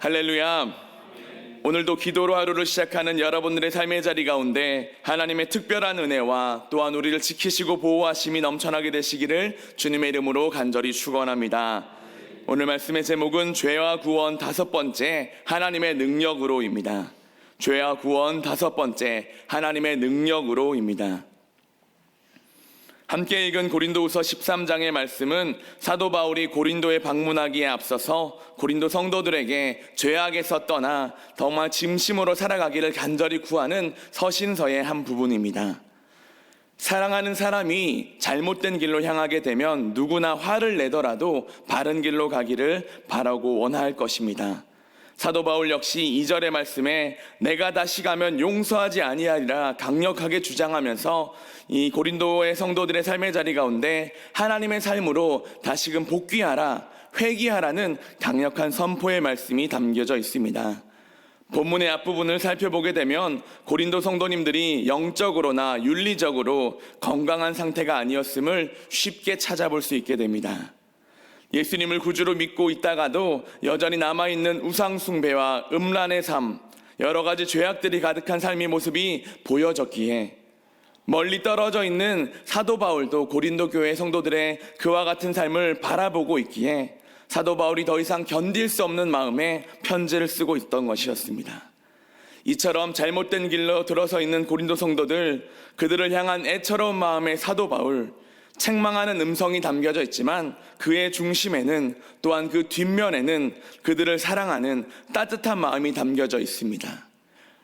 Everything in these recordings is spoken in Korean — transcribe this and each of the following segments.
할렐루야. 오늘도 기도로 하루를 시작하는 여러분들의 삶의 자리 가운데 하나님의 특별한 은혜와 또한 우리를 지키시고 보호하심이 넘쳐나게 되시기를 주님의 이름으로 간절히 축원합니다. 오늘 말씀의 제목은 죄와 구원 다섯 번째, 하나님의 능력으로입니다. 죄와 구원 다섯 번째, 하나님의 능력으로입니다. 함께 읽은 고린도후서 13장의 말씀은 사도 바울이 고린도에 방문하기에 앞서서 고린도 성도들에게 죄악에서 떠나 정말 진심으로 살아가기를 간절히 구하는 서신서의 한 부분입니다. 사랑하는 사람이 잘못된 길로 향하게 되면 누구나 화를 내더라도 바른 길로 가기를 바라고 원할 것입니다. 사도 바울 역시 2절의 말씀에 내가 다시 가면 용서하지 아니하리라 강력하게 주장하면서 이 고린도의 성도들의 삶의 자리 가운데 하나님의 삶으로 다시금 복귀하라, 회개하라는 강력한 선포의 말씀이 담겨져 있습니다. 본문의 앞부분을 살펴보게 되면 고린도 성도님들이 영적으로나 윤리적으로 건강한 상태가 아니었음을 쉽게 찾아볼 수 있게 됩니다. 예수님을 구주로 믿고 있다가도 여전히 남아있는 우상숭배와 음란의 삶, 여러 가지 죄악들이 가득한 삶의 모습이 보여졌기에 멀리 떨어져 있는 사도 바울도 고린도 교회 성도들의 그와 같은 삶을 바라보고 있기에 사도 바울이 더 이상 견딜 수 없는 마음에 편지를 쓰고 있던 것이었습니다. 이처럼 잘못된 길로 들어서 있는 고린도 성도들, 그들을 향한 애처로운 마음의 사도 바울, 책망하는 음성이 담겨져 있지만 그의 중심에는 또한 그 뒷면에는 그들을 사랑하는 따뜻한 마음이 담겨져 있습니다.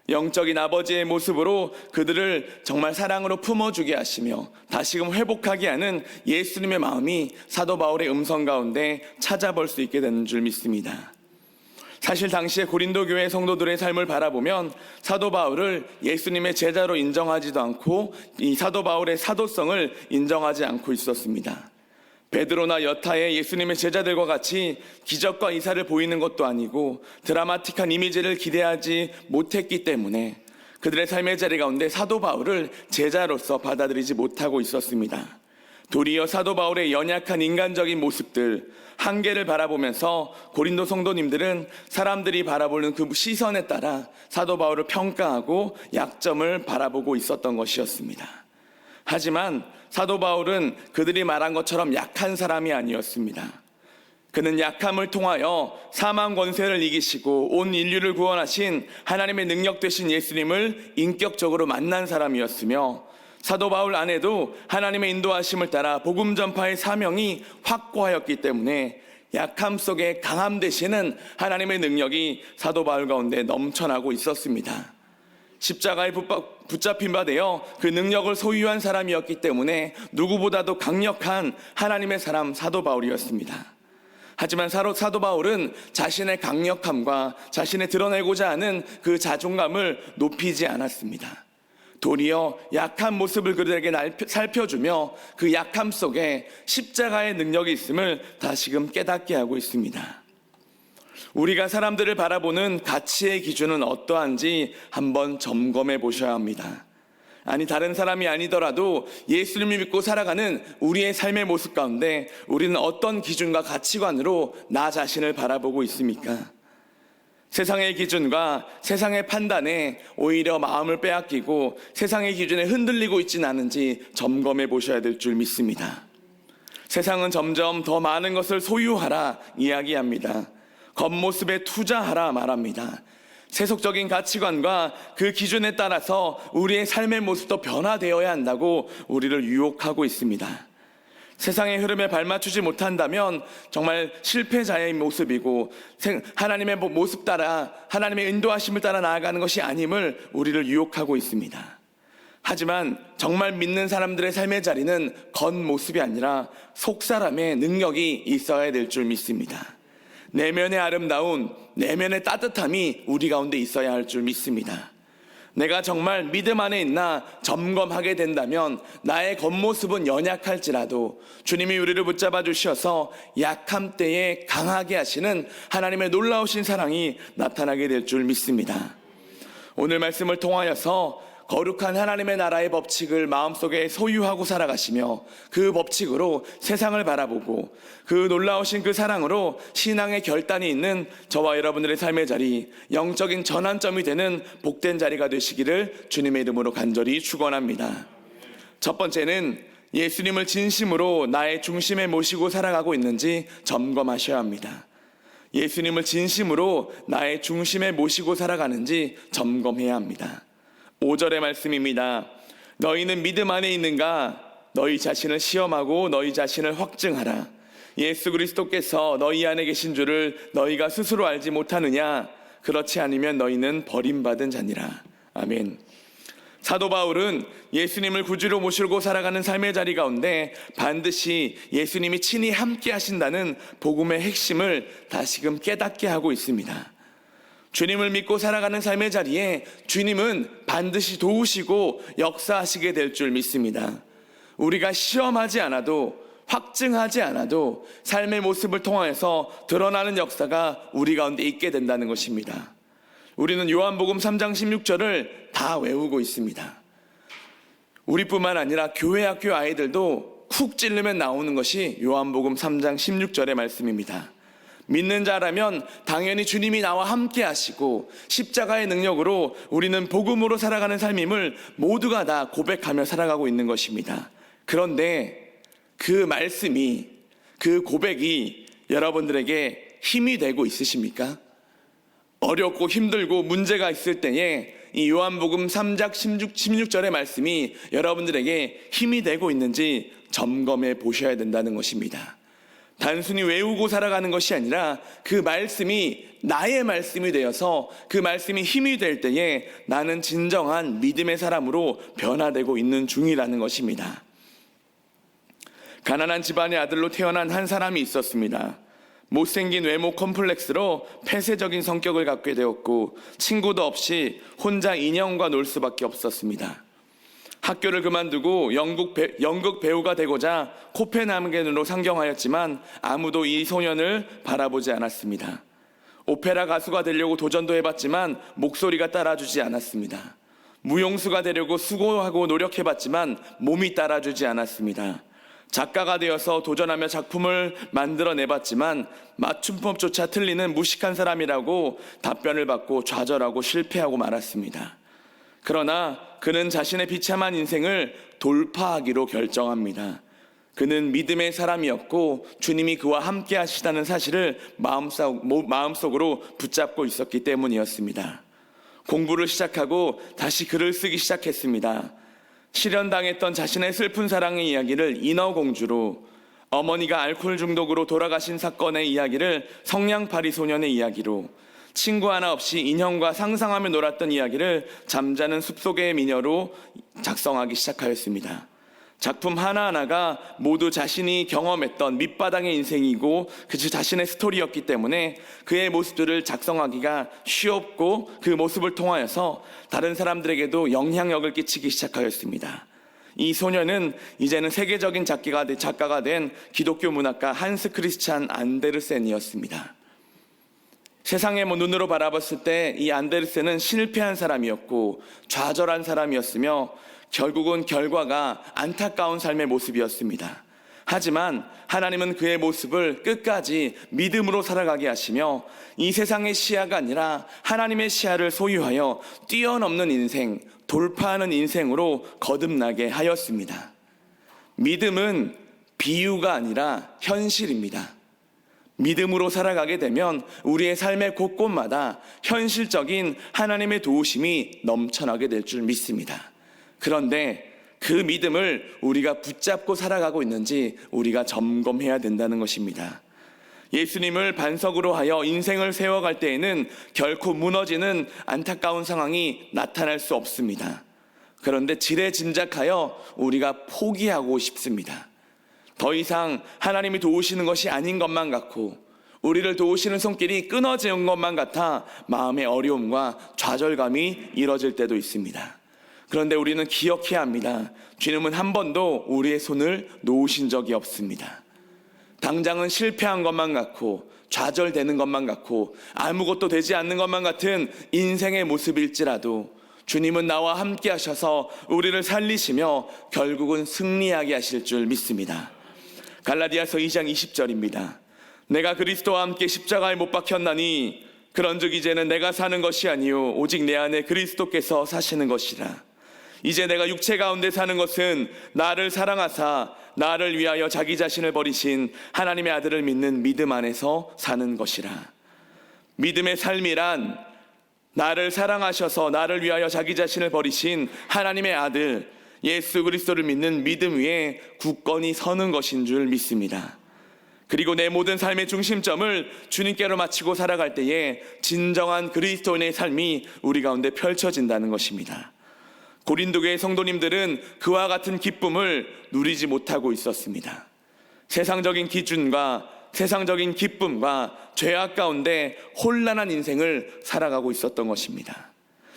영적인 아버지의 모습으로 그들을 정말 사랑으로 품어주게 하시며 다시금 회복하게 하는 예수님의 마음이 사도 바울의 음성 가운데 찾아볼 수 있게 되는 줄 믿습니다. 사실 당시에 고린도 교회 성도들의 삶을 바라보면 사도 바울을 예수님의 제자로 인정하지도 않고 이 사도 바울의 사도성을 인정하지 않고 있었습니다. 베드로나 여타의 예수님의 제자들과 같이 기적과 이사를 보이는 것도 아니고 드라마틱한 이미지를 기대하지 못했기 때문에 그들의 삶의 자리 가운데 사도 바울을 제자로서 받아들이지 못하고 있었습니다. 도리어 사도 바울의 연약한 인간적인 모습들, 한계를 바라보면서 고린도 성도님들은 사람들이 바라보는 그 시선에 따라 사도 바울을 평가하고 약점을 바라보고 있었던 것이었습니다. 하지만 사도 바울은 그들이 말한 것처럼 약한 사람이 아니었습니다. 그는 약함을 통하여 사망 권세를 이기시고 온 인류를 구원하신 하나님의 능력 되신 예수님을 인격적으로 만난 사람이었으며 사도 바울 안에도 하나님의 인도하심을 따라 복음 전파의 사명이 확고하였기 때문에 약함 속에 강함 되시는 하나님의 능력이 사도 바울 가운데 넘쳐나고 있었습니다. 십자가에 붙잡힌 바 되어 그 능력을 소유한 사람이었기 때문에 누구보다도 강력한 하나님의 사람 사도 바울이었습니다. 하지만 사도 바울은 자신의 강력함과 자신의 드러내고자 하는 그 자존감을 높이지 않았습니다. 도리어 약한 모습을 그들에게 살펴주며 그 약함 속에 십자가의 능력이 있음을 다시금 깨닫게 하고 있습니다. 우리가 사람들을 바라보는 가치의 기준은 어떠한지 한번 점검해 보셔야 합니다. 아니, 다른 사람이 아니더라도 예수님을 믿고 살아가는 우리의 삶의 모습 가운데 우리는 어떤 기준과 가치관으로 나 자신을 바라보고 있습니까? 세상의 기준과 세상의 판단에 오히려 마음을 빼앗기고 세상의 기준에 흔들리고 있지는 않은지 점검해 보셔야 될 줄 믿습니다. 세상은 점점 더 많은 것을 소유하라 이야기합니다. 겉모습에 투자하라 말합니다. 세속적인 가치관과 그 기준에 따라서 우리의 삶의 모습도 변화되어야 한다고 우리를 유혹하고 있습니다. 세상의 흐름에 발맞추지 못한다면 정말 실패자의 모습이고 하나님의 모습 따라 하나님의 인도하심을 따라 나아가는 것이 아님을 우리를 유혹하고 있습니다. 하지만 정말 믿는 사람들의 삶의 자리는 겉모습이 아니라 속사람의 능력이 있어야 될 줄 믿습니다. 내면의 아름다움, 내면의 따뜻함이 우리 가운데 있어야 할 줄 믿습니다. 내가 정말 믿음 안에 있나 점검하게 된다면 나의 겉모습은 연약할지라도 주님이 우리를 붙잡아 주셔서 약함 때에 강하게 하시는 하나님의 놀라우신 사랑이 나타나게 될 줄 믿습니다. 오늘 말씀을 통하여서 거룩한 하나님의 나라의 법칙을 마음속에 소유하고 살아가시며 그 법칙으로 세상을 바라보고 그 놀라우신 그 사랑으로 신앙의 결단이 있는 저와 여러분들의 삶의 자리, 영적인 전환점이 되는 복된 자리가 되시기를 주님의 이름으로 간절히 축원합니다. 첫 번째는 예수님을 진심으로 나의 중심에 모시고 살아가고 있는지 점검하셔야 합니다. 예수님을 진심으로 나의 중심에 모시고 살아가는지 점검해야 합니다. 5절의 말씀입니다. 너희는 믿음 안에 있는가? 너희 자신을 시험하고 너희 자신을 확증하라. 예수 그리스도께서 너희 안에 계신 줄을 너희가 스스로 알지 못하느냐? 그렇지 않으면 너희는 버림받은 자니라. 아멘. 사도 바울은 예수님을 구주로 모시고 살아가는 삶의 자리 가운데 반드시 예수님이 친히 함께 하신다는 복음의 핵심을 다시금 깨닫게 하고 있습니다. 주님을 믿고 살아가는 삶의 자리에 주님은 반드시 도우시고 역사하시게 될 줄 믿습니다. 우리가 시험하지 않아도, 확증하지 않아도 삶의 모습을 통하여서 드러나는 역사가 우리 가운데 있게 된다는 것입니다. 우리는 요한복음 3장 16절을 다 외우고 있습니다. 우리뿐만 아니라 교회 학교 아이들도 쿡 찌르면 나오는 것이 요한복음 3장 16절의 말씀입니다. 믿는 자라면 당연히 주님이 나와 함께 하시고 십자가의 능력으로 우리는 복음으로 살아가는 삶임을 모두가 다 고백하며 살아가고 있는 것입니다. 그런데 그 말씀이, 그 고백이 여러분들에게 힘이 되고 있으십니까? 어렵고 힘들고 문제가 있을 때에 이 요한복음 3장 16절의 말씀이 여러분들에게 힘이 되고 있는지 점검해 보셔야 된다는 것입니다. 단순히 외우고 살아가는 것이 아니라 그 말씀이 나의 말씀이 되어서 그 말씀이 힘이 될 때에 나는 진정한 믿음의 사람으로 변화되고 있는 중이라는 것입니다. 가난한 집안의 아들로 태어난 한 사람이 있었습니다. 못생긴 외모 컴플렉스로 폐쇄적인 성격을 갖게 되었고 친구도 없이 혼자 인형과 놀 수밖에 없었습니다. 학교를 그만두고 연극 배우가 되고자 코펜하겐으로 상경하였지만 아무도 이 소년을 바라보지 않았습니다. 오페라 가수가 되려고 도전도 해봤지만 목소리가 따라주지 않았습니다. 무용수가 되려고 수고하고 노력해봤지만 몸이 따라주지 않았습니다. 작가가 되어서 도전하며 작품을 만들어내봤지만 맞춤법조차 틀리는 무식한 사람이라고 답변을 받고 좌절하고 실패하고 말았습니다. 그러나 그는 자신의 비참한 인생을 돌파하기로 결정합니다. 그는 믿음의 사람이었고 주님이 그와 함께 하시다는 사실을 마음속으로 붙잡고 있었기 때문이었습니다. 공부를 시작하고 다시 글을 쓰기 시작했습니다. 실현당했던 자신의 슬픈 사랑의 이야기를 인어공주로, 어머니가 알코올 중독으로 돌아가신 사건의 이야기를 성냥팔이 소년의 이야기로, 친구 하나 없이 인형과 상상하며 놀았던 이야기를 잠자는 숲속의 미녀로 작성하기 시작하였습니다. 작품 하나하나가 모두 자신이 경험했던 밑바닥의 인생이고 그 자신의 스토리였기 때문에 그의 모습들을 작성하기가 쉬웠고 그 모습을 통하여서 다른 사람들에게도 영향력을 끼치기 시작하였습니다. 이 소년은 이제는 세계적인 작가가 된 기독교 문학가 한스 크리스찬 안데르센이었습니다. 세상의 눈으로 바라봤을 때 이 안데르센은 실패한 사람이었고 좌절한 사람이었으며 결국은 결과가 안타까운 삶의 모습이었습니다. 하지만 하나님은 그의 모습을 끝까지 믿음으로 살아가게 하시며 이 세상의 시야가 아니라 하나님의 시야를 소유하여 뛰어넘는 인생, 돌파하는 인생으로 거듭나게 하였습니다. 믿음은 비유가 아니라 현실입니다. 믿음으로 살아가게 되면 우리의 삶의 곳곳마다 현실적인 하나님의 도우심이 넘쳐나게 될 줄 믿습니다. 그런데 그 믿음을 우리가 붙잡고 살아가고 있는지 우리가 점검해야 된다는 것입니다. 예수님을 반석으로 하여 인생을 세워갈 때에는 결코 무너지는 안타까운 상황이 나타날 수 없습니다. 그런데 지레짐작하여 우리가 포기하고 싶습니다. 더 이상 하나님이 도우시는 것이 아닌 것만 같고 우리를 도우시는 손길이 끊어진 것만 같아 마음의 어려움과 좌절감이 이뤄질 때도 있습니다. 그런데 우리는 기억해야 합니다. 주님은 한 번도 우리의 손을 놓으신 적이 없습니다. 당장은 실패한 것만 같고 좌절되는 것만 같고 아무것도 되지 않는 것만 같은 인생의 모습일지라도 주님은 나와 함께 하셔서 우리를 살리시며 결국은 승리하게 하실 줄 믿습니다. 갈라디아서 2장 20절입니다. 내가 그리스도와 함께 십자가에 못 박혔나니 그런즉 이제는 내가 사는 것이 아니요 오직 내 안에 그리스도께서 사시는 것이라. 이제 내가 육체 가운데 사는 것은 나를 사랑하사 나를 위하여 자기 자신을 버리신 하나님의 아들을 믿는 믿음 안에서 사는 것이라. 믿음의 삶이란 나를 사랑하셔서 나를 위하여 자기 자신을 버리신 하나님의 아들 예수 그리스도를 믿는 믿음 위에 굳건히 서는 것인 줄 믿습니다. 그리고 내 모든 삶의 중심점을 주님께로 마치고 살아갈 때에 진정한 그리스도인의 삶이 우리 가운데 펼쳐진다는 것입니다. 고린도 교회 성도님들은 그와 같은 기쁨을 누리지 못하고 있었습니다. 세상적인 기준과 세상적인 기쁨과 죄악 가운데 혼란한 인생을 살아가고 있었던 것입니다.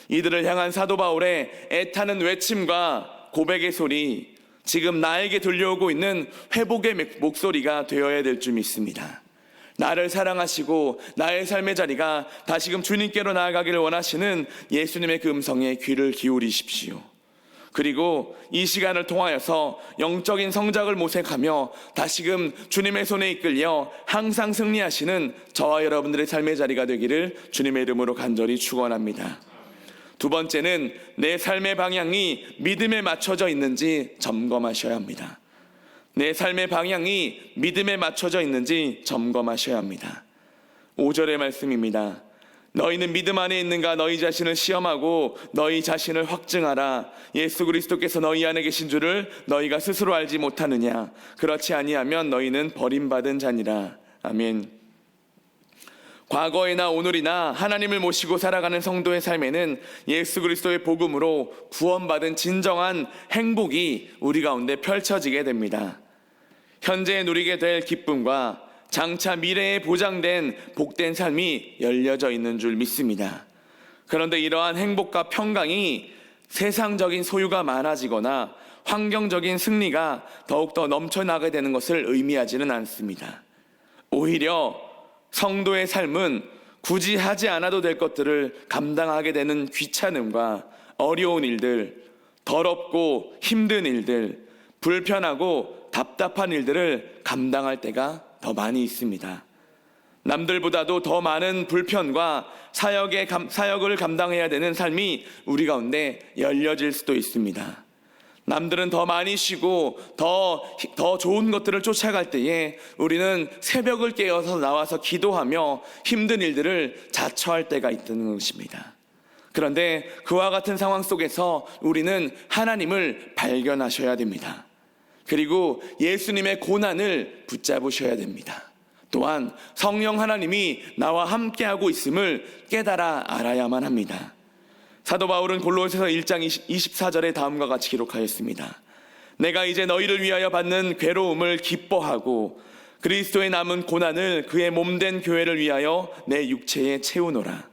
이들을 향한 사도 바울의 애타는 외침과 고백의 소리, 지금 나에게 들려오고 있는 회복의 목소리가 되어야 될 줄 믿습니다. 나를 사랑하시고 나의 삶의 자리가 다시금 주님께로 나아가기를 원하시는 예수님의 그 음성에 귀를 기울이십시오. 그리고 이 시간을 통하여서 영적인 성장을 모색하며 다시금 주님의 손에 이끌려 항상 승리하시는 저와 여러분들의 삶의 자리가 되기를 주님의 이름으로 간절히 축원합니다. 두 번째는 내 삶의 방향이 믿음에 맞춰져 있는지 점검하셔야 합니다. 내 삶의 방향이 믿음에 맞춰져 있는지 점검하셔야 합니다. 5절의 말씀입니다. 너희는 믿음 안에 있는가 너희 자신을 시험하고 너희 자신을 확증하라. 예수 그리스도께서 너희 안에 계신 줄을 너희가 스스로 알지 못하느냐. 그렇지 아니하면 너희는 버림받은 자니라. 아멘. 과거이나 오늘이나 하나님을 모시고 살아가는 성도의 삶에는 예수 그리스도의 복음으로 구원받은 진정한 행복이 우리 가운데 펼쳐지게 됩니다. 현재 누리게 될 기쁨과 장차 미래에 보장된 복된 삶이 열려져 있는 줄 믿습니다. 그런데 이러한 행복과 평강이 세상적인 소유가 많아지거나 환경적인 승리가 더욱더 넘쳐나게 되는 것을 의미하지는 않습니다. 오히려 성도의 삶은 굳이 하지 않아도 될 것들을 감당하게 되는 귀찮음과 어려운 일들, 더럽고 힘든 일들, 불편하고 답답한 일들을 감당할 때가 더 많이 있습니다. 남들보다도 더 많은 불편과 사역을 감당해야 되는 삶이 우리 가운데 열려질 수도 있습니다. 남들은 더 많이 쉬고 더 좋은 것들을 쫓아갈 때에 우리는 새벽을 깨어서 나와서 기도하며 힘든 일들을 자처할 때가 있다는 것입니다. 그런데 그와 같은 상황 속에서 우리는 하나님을 발견하셔야 됩니다. 그리고 예수님의 고난을 붙잡으셔야 됩니다. 또한 성령 하나님이 나와 함께하고 있음을 깨달아 알아야만 합니다. 사도 바울은 골로새서 1장 24절에 다음과 같이 기록하였습니다. 내가 이제 너희를 위하여 받는 괴로움을 기뻐하고 그리스도의 남은 고난을 그의 몸된 교회를 위하여 내 육체에 채우노라.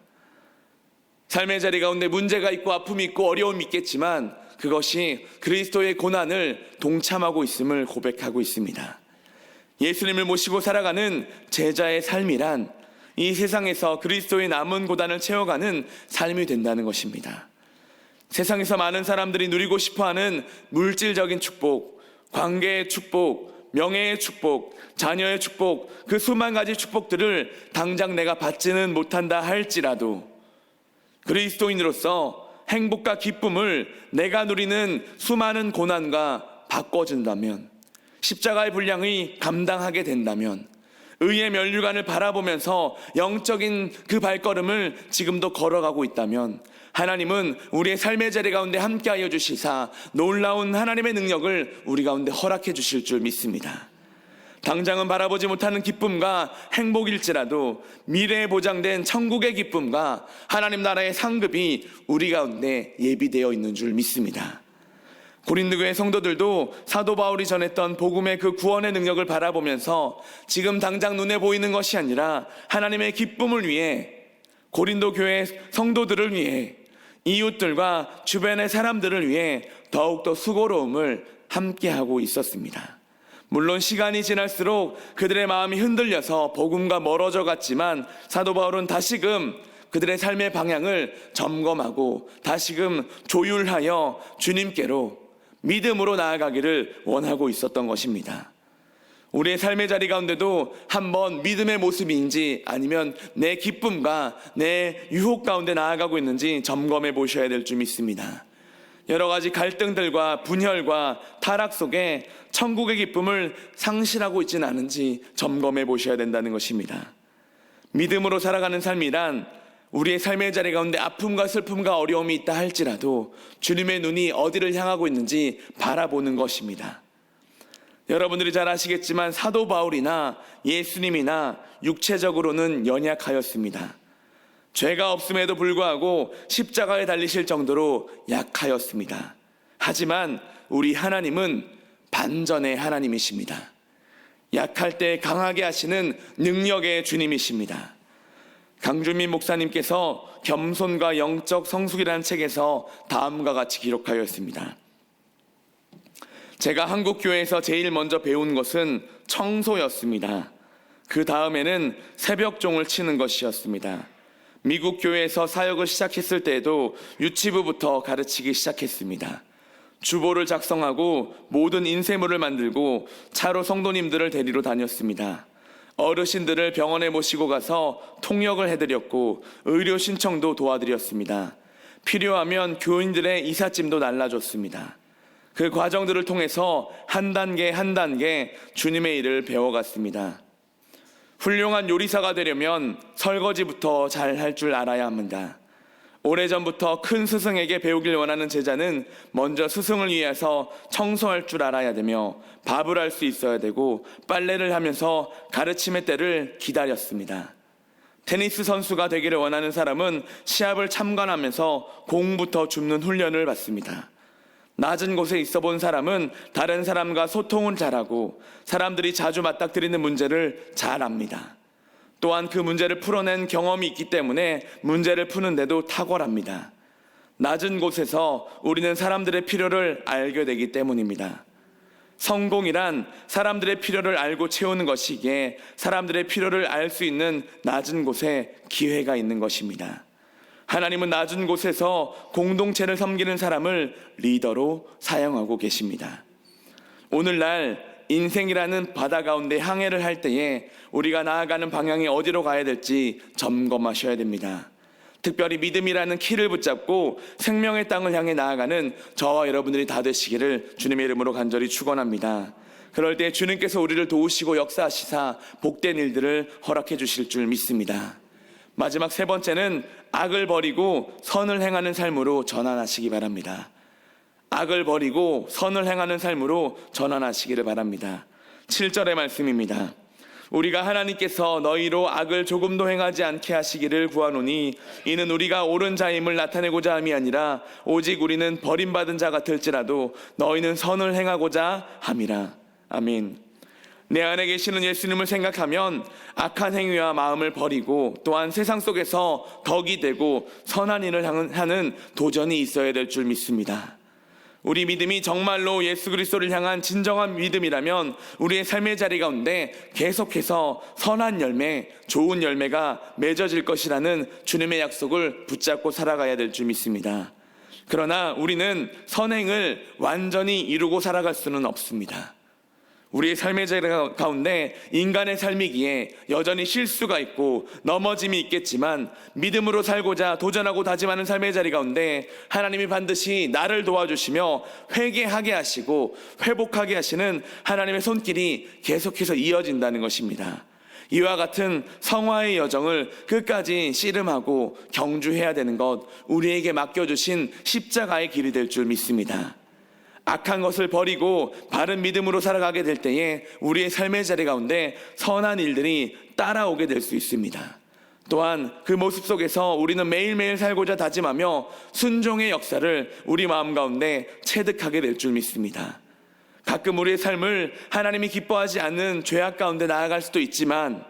삶의 자리 가운데 문제가 있고 아픔이 있고 어려움이 있겠지만 그것이 그리스도의 고난을 동참하고 있음을 고백하고 있습니다. 예수님을 모시고 살아가는 제자의 삶이란 이 세상에서 그리스도의 남은 고난을 채워가는 삶이 된다는 것입니다. 세상에서 많은 사람들이 누리고 싶어하는 물질적인 축복, 관계의 축복, 명예의 축복, 자녀의 축복, 그 수만 가지 축복들을 당장 내가 받지는 못한다 할지라도 그리스도인으로서 행복과 기쁨을 내가 누리는 수많은 고난과 바꿔준다면, 십자가의 분량이 감당하게 된다면, 의의 면류관을 바라보면서 영적인 그 발걸음을 지금도 걸어가고 있다면 하나님은 우리의 삶의 자리 가운데 함께하여 주시사 놀라운 하나님의 능력을 우리 가운데 허락해 주실 줄 믿습니다. 당장은 바라보지 못하는 기쁨과 행복일지라도 미래에 보장된 천국의 기쁨과 하나님 나라의 상급이 우리 가운데 예비되어 있는 줄 믿습니다. 고린도 교회 성도들도 사도 바울이 전했던 복음의 그 구원의 능력을 바라보면서 지금 당장 눈에 보이는 것이 아니라 하나님의 기쁨을 위해 고린도 교회 성도들을 위해 이웃들과 주변의 사람들을 위해 더욱더 수고로움을 함께하고 있었습니다. 물론 시간이 지날수록 그들의 마음이 흔들려서 복음과 멀어져 갔지만 사도 바울은 다시금 그들의 삶의 방향을 점검하고 다시금 조율하여 주님께로 믿음으로 나아가기를 원하고 있었던 것입니다. 우리의 삶의 자리 가운데도 한번 믿음의 모습인지 아니면 내 기쁨과 내 유혹 가운데 나아가고 있는지 점검해 보셔야 될 줄 믿습니다. 여러 가지 갈등들과 분열과 타락 속에 천국의 기쁨을 상실하고 있지는 않은지 점검해 보셔야 된다는 것입니다. 믿음으로 살아가는 삶이란 우리의 삶의 자리 가운데 아픔과 슬픔과 어려움이 있다 할지라도 주님의 눈이 어디를 향하고 있는지 바라보는 것입니다. 여러분들이 잘 아시겠지만 사도 바울이나 예수님이나 육체적으로는 연약하였습니다. 죄가 없음에도 불구하고 십자가에 달리실 정도로 약하였습니다. 하지만 우리 하나님은 반전의 하나님이십니다. 약할 때 강하게 하시는 능력의 주님이십니다. 강준민 목사님께서 겸손과 영적 성숙이라는 책에서 다음과 같이 기록하였습니다. 제가 한국 교회에서 제일 먼저 배운 것은 청소였습니다. 그 다음에는 새벽종을 치는 것이었습니다. 미국 교회에서 사역을 시작했을 때에도 유치부부터 가르치기 시작했습니다. 주보를 작성하고 모든 인쇄물을 만들고 차로 성도님들을 데리러 다녔습니다. 어르신들을 병원에 모시고 가서 통역을 해드렸고 의료 신청도 도와드렸습니다. 필요하면 교인들의 이삿짐도 날라줬습니다. 그 과정들을 통해서 한 단계 한 단계 주님의 일을 배워갔습니다. 훌륭한 요리사가 되려면 설거지부터 잘 할 줄 알아야 합니다. 오래전부터 큰 스승에게 배우길 원하는 제자는 먼저 스승을 위해서 청소할 줄 알아야 되며 밥을 할 수 있어야 되고 빨래를 하면서 가르침의 때를 기다렸습니다. 테니스 선수가 되기를 원하는 사람은 시합을 참관하면서 공부터 줍는 훈련을 받습니다. 낮은 곳에 있어 본 사람은 다른 사람과 소통은 잘하고 사람들이 자주 맞닥뜨리는 문제를 잘 압니다. 또한 그 문제를 풀어낸 경험이 있기 때문에 문제를 푸는데도 탁월합니다. 낮은 곳에서 우리는 사람들의 필요를 알게 되기 때문입니다. 성공이란 사람들의 필요를 알고 채우는 것이기에 사람들의 필요를 알 수 있는 낮은 곳에 기회가 있는 것입니다. 하나님은 낮은 곳에서 공동체를 섬기는 사람을 리더로 사용하고 계십니다. 오늘날 인생이라는 바다 가운데 항해를 할 때에 우리가 나아가는 방향이 어디로 가야 될지 점검하셔야 됩니다. 특별히 믿음이라는 키를 붙잡고 생명의 땅을 향해 나아가는 저와 여러분들이 다 되시기를 주님의 이름으로 간절히 축원합니다. 그럴 때 주님께서 우리를 도우시고 역사하시사 복된 일들을 허락해 주실 줄 믿습니다. 마지막 세 번째는 악을 버리고 선을 행하는 삶으로 전환하시기 바랍니다. 악을 버리고 선을 행하는 삶으로 전환하시기를 바랍니다. 7절의 말씀입니다. 우리가 하나님께서 너희로 악을 조금도 행하지 않게 하시기를 구하노니 이는 우리가 옳은 자임을 나타내고자 함이 아니라 오직 우리는 버림받은 자 같을지라도 너희는 선을 행하고자 함이라. 아멘. 내 안에 계시는 예수님을 생각하면 악한 행위와 마음을 버리고 또한 세상 속에서 덕이 되고 선한 일을 하는 도전이 있어야 될 줄 믿습니다. 우리 믿음이 정말로 예수 그리스도를 향한 진정한 믿음이라면 우리의 삶의 자리 가운데 계속해서 선한 열매, 좋은 열매가 맺어질 것이라는 주님의 약속을 붙잡고 살아가야 될 줄 믿습니다. 그러나 우리는 선행을 완전히 이루고 살아갈 수는 없습니다. 우리의 삶의 자리 가운데 인간의 삶이기에 여전히 실수가 있고 넘어짐이 있겠지만 믿음으로 살고자 도전하고 다짐하는 삶의 자리 가운데 하나님이 반드시 나를 도와주시며 회개하게 하시고 회복하게 하시는 하나님의 손길이 계속해서 이어진다는 것입니다. 이와 같은 성화의 여정을 끝까지 씨름하고 경주해야 되는 것, 우리에게 맡겨주신 십자가의 길이 될 줄 믿습니다. 악한 것을 버리고 바른 믿음으로 살아가게 될 때에 우리의 삶의 자리 가운데 선한 일들이 따라오게 될 수 있습니다. 또한 그 모습 속에서 우리는 매일매일 살고자 다짐하며 순종의 역사를 우리 마음 가운데 체득하게 될 줄 믿습니다. 가끔 우리의 삶을 하나님이 기뻐하지 않는 죄악 가운데 나아갈 수도 있지만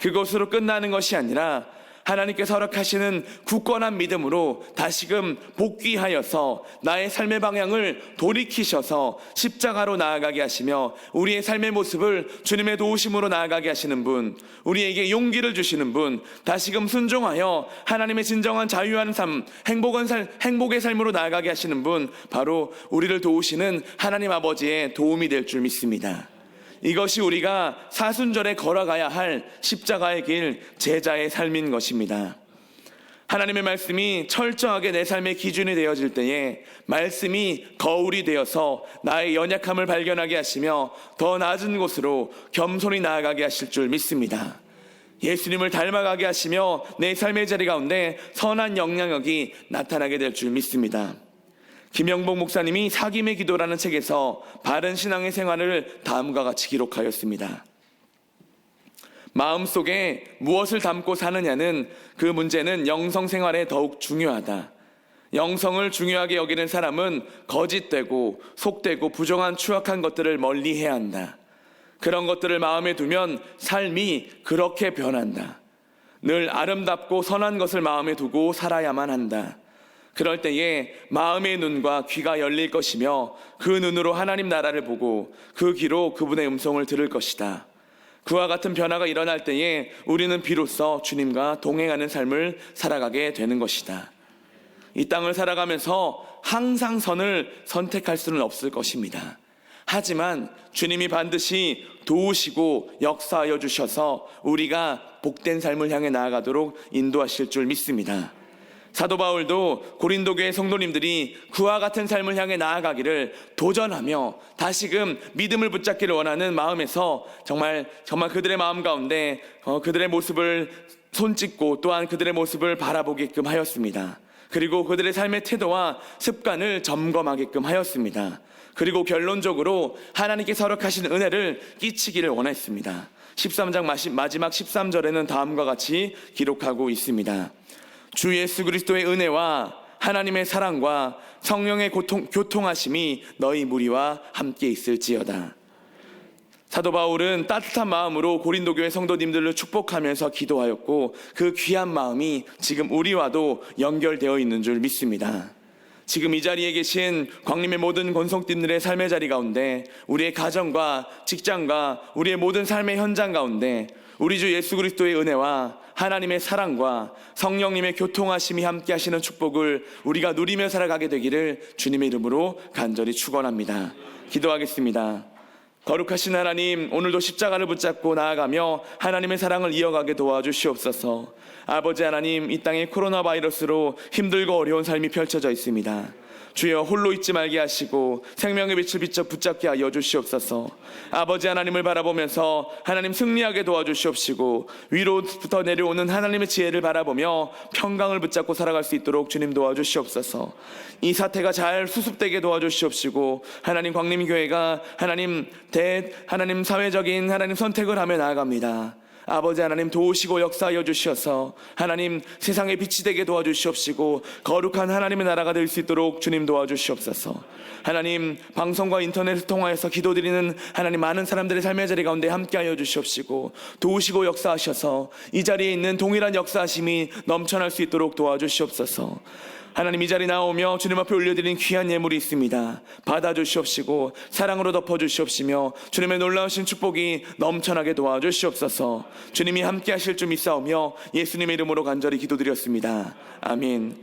그것으로 끝나는 것이 아니라 하나님께서 허락하시는 굳건한 믿음으로 다시금 복귀하여서 나의 삶의 방향을 돌이키셔서 십자가로 나아가게 하시며 우리의 삶의 모습을 주님의 도우심으로 나아가게 하시는 분, 우리에게 용기를 주시는 분, 다시금 순종하여 하나님의 진정한 자유한 삶, 행복의 삶으로 나아가게 하시는 분, 바로 우리를 도우시는 하나님 아버지의 도움이 될 줄 믿습니다. 이것이 우리가 사순절에 걸어가야 할 십자가의 길, 제자의 삶인 것입니다. 하나님의 말씀이 철저하게 내 삶의 기준이 되어질 때에 말씀이 거울이 되어서 나의 연약함을 발견하게 하시며 더 낮은 곳으로 겸손히 나아가게 하실 줄 믿습니다. 예수님을 닮아가게 하시며 내 삶의 자리 가운데 선한 영향력이 나타나게 될 줄 믿습니다. 김영복 목사님이 사김의 기도라는 책에서 바른 신앙의 생활을 다음과 같이 기록하였습니다. 마음속에 무엇을 담고 사느냐는 그 문제는 영성 생활에 더욱 중요하다. 영성을 중요하게 여기는 사람은 거짓되고 속되고 부정한 추악한 것들을 멀리해야 한다. 그런 것들을 마음에 두면 삶이 그렇게 변한다. 늘 아름답고 선한 것을 마음에 두고 살아야만 한다. 그럴 때에 마음의 눈과 귀가 열릴 것이며 그 눈으로 하나님 나라를 보고 그 귀로 그분의 음성을 들을 것이다. 그와 같은 변화가 일어날 때에 우리는 비로소 주님과 동행하는 삶을 살아가게 되는 것이다. 이 땅을 살아가면서 항상 선을 선택할 수는 없을 것입니다. 하지만 주님이 반드시 도우시고 역사하여 주셔서 우리가 복된 삶을 향해 나아가도록 인도하실 줄 믿습니다. 사도 바울도 고린도 교회 성도님들이 그와 같은 삶을 향해 나아가기를 도전하며 다시금 믿음을 붙잡기를 원하는 마음에서 정말 그들의 마음 가운데 그들의 모습을 손짓고 또한 그들의 모습을 바라보게끔 하였습니다. 그리고 그들의 삶의 태도와 습관을 점검하게끔 하였습니다. 그리고 결론적으로 하나님께서 허락하신 은혜를 끼치기를 원했습니다. 13장 마지막 13절에는 다음과 같이 기록하고 있습니다. 주 예수 그리스도의 은혜와 하나님의 사랑과 성령의 교통하심이 너희 무리와 함께 있을지어다. 사도 바울은 따뜻한 마음으로 고린도 교회 성도님들을 축복하면서 기도하였고 그 귀한 마음이 지금 우리와도 연결되어 있는 줄 믿습니다. 지금 이 자리에 계신 광림의 모든 권속팀들의 삶의 자리 가운데 우리의 가정과 직장과 우리의 모든 삶의 현장 가운데 우리 주 예수 그리스도의 은혜와 하나님의 사랑과 성령님의 교통하심이 함께 하시는 축복을 우리가 누리며 살아가게 되기를 주님의 이름으로 간절히 축원합니다. 기도하겠습니다. 거룩하신 하나님, 오늘도 십자가를 붙잡고 나아가며 하나님의 사랑을 이어가게 도와주시옵소서. 아버지 하나님, 이 땅에 코로나 바이러스로 힘들고 어려운 삶이 펼쳐져 있습니다. 주여 홀로 있지 말게 하시고 생명의 빛을 비춰 붙잡게 하여 주시옵소서. 아버지 하나님을 바라보면서 하나님 승리하게 도와주시옵시고 위로부터 내려오는 하나님의 지혜를 바라보며 평강을 붙잡고 살아갈 수 있도록 주님 도와주시옵소서. 이 사태가 잘 수습되게 도와주시옵시고 하나님 광림교회가 하나님 사회적인 하나님 선택을 하며 나아갑니다. 아버지 하나님 도우시고 역사하여 주셔서 하나님 세상의 빛이 되게 도와주시옵시고 거룩한 하나님의 나라가 될 수 있도록 주님 도와주시옵소서. 하나님 방송과 인터넷을 통하여서 기도드리는 하나님 많은 사람들의 삶의 자리 가운데 함께하여 주시옵시고 도우시고 역사하셔서 이 자리에 있는 동일한 역사하심이 넘쳐날 수 있도록 도와주시옵소서. 하나님 이 자리 나오며 주님 앞에 올려드린 귀한 예물이 있습니다. 받아주시옵시고 사랑으로 덮어주시옵시며 주님의 놀라우신 축복이 넘쳐나게 도와주시옵소서. 주님이 함께 하실 줄 믿사오며 예수님의 이름으로 간절히 기도드렸습니다. 아멘.